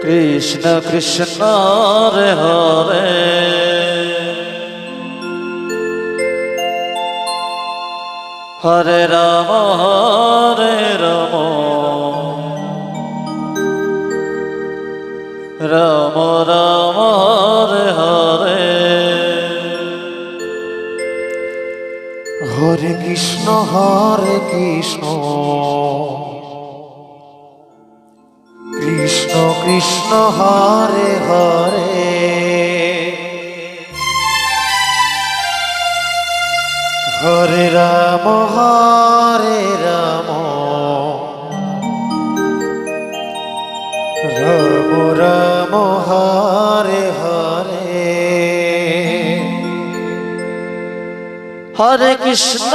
Krishna Krishna Hare Hare Hare Ram Ram Ram Hare Hare Hare Krishna Krishna Krishna Hare Hare Hare Ram Ram Ram Hare Hare Hare Krishna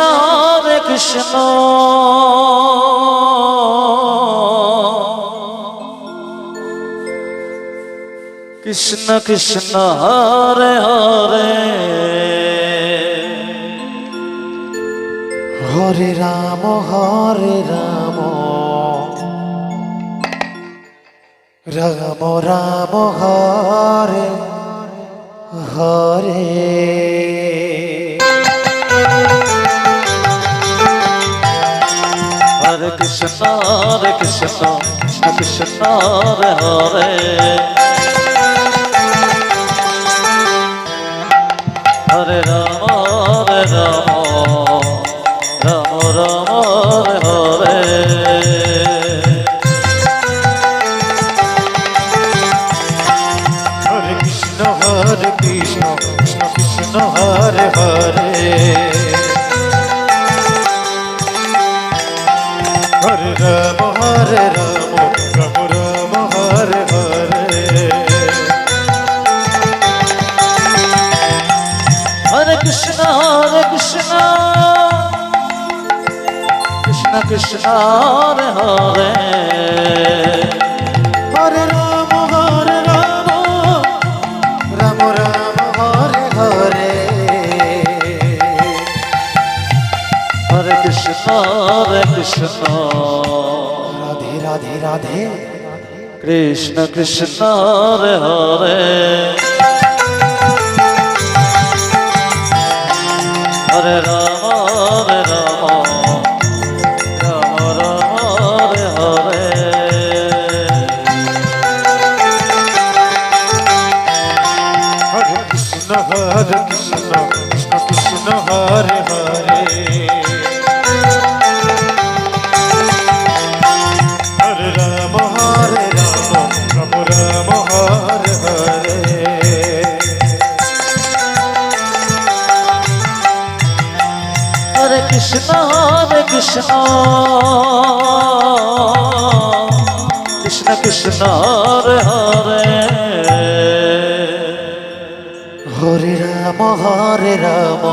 Krishna Krishna Hare Hare Hare Ram Ram Ram Hare Hare Hare Krishna Krishna Krishna Hare Hare Hare Ram Ram Ram Hare Hare Hare Krishna Krishna Krishna Hare Hare Hare Ram Ram Ram Hare Hare Hare Krishna Krishna Krishna Hare Hare Hare Ram Ram Ram Hare Hare Hare Krishna Radhe Radhe Radhe Krishna Krishna Hare Hare Hare Ram Ram Hare Hare Hare Krishna Krishna Krishna Hare Hare Hare Ram Ram Ram Hare Hare Hare Krishna Krishna Krishna Hare Hare Hare Ram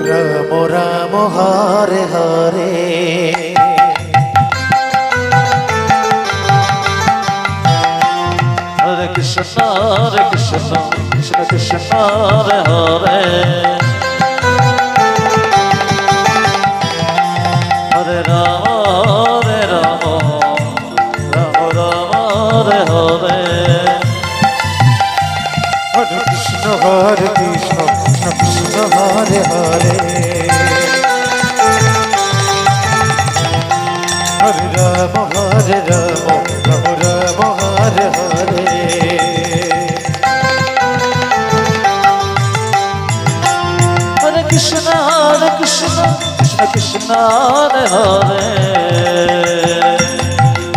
Ram Ram Hare Hare Hare Krishna Krishna Krishna Hare Hare Hare Ram Ram Hare Hare Hare Krishna Krishna Krishna Hare Hare Hare Ram Ram Ram Hare Hare Hare Krishna Krishna Krishna Hare Hare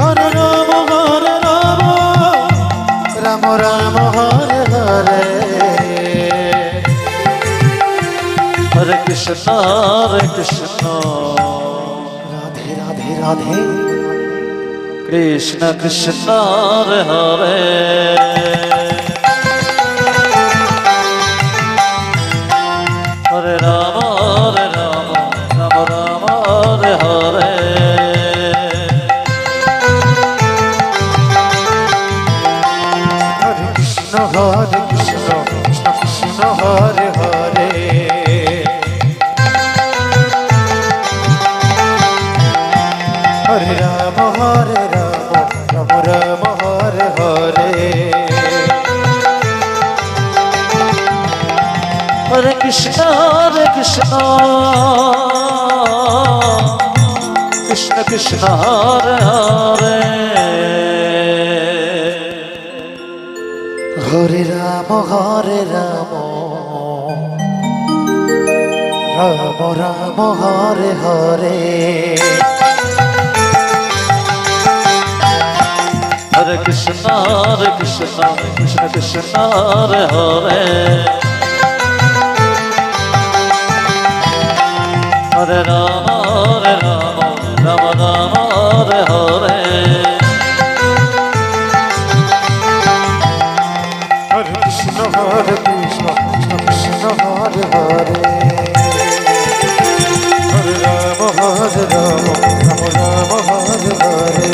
Hare Ram Ram Ram Hare Hare Hare Krishna Radhe Radhe Radhe Krishna Krishna Hare Hare Hare Ram Ram Ram Hare Hare Hare Krishna Krishna Krishna Hare Hare Hare Ram Ram Krishna Hare Krishna Krishna Krishna Hare Hare Hare Ram Ram Ram Hare Hare Hare Krishna Krishna Krishna Hare Hare Hare Ram Ram Ram Hare Hare Hare Krishna Krishna Krishna Hare Hare Hare Ram Ram Ram Hare Hare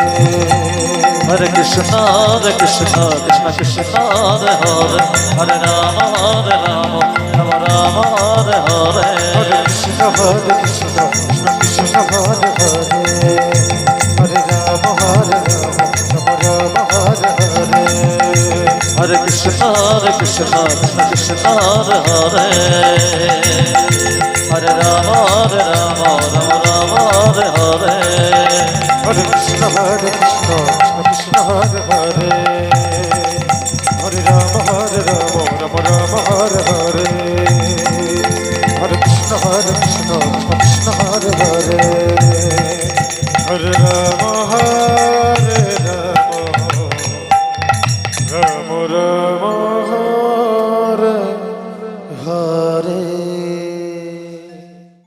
Hare Krishna Krishna Krishna Hare Hare Hare Ram Ram Ram Hare Hare Hare Krishna Krishna Krishna Hare Hare Hare Ram Ram Hare Hare Hare Krishna Krishna Krishna Hare Hare Hare Ram Ram Hare Hare Hare Krishna Krishna Krishna Hare Hare Hare Ram Ram Ram Hare Hare Hare Krishna Krishna Krishna Hare Hare Hare Ram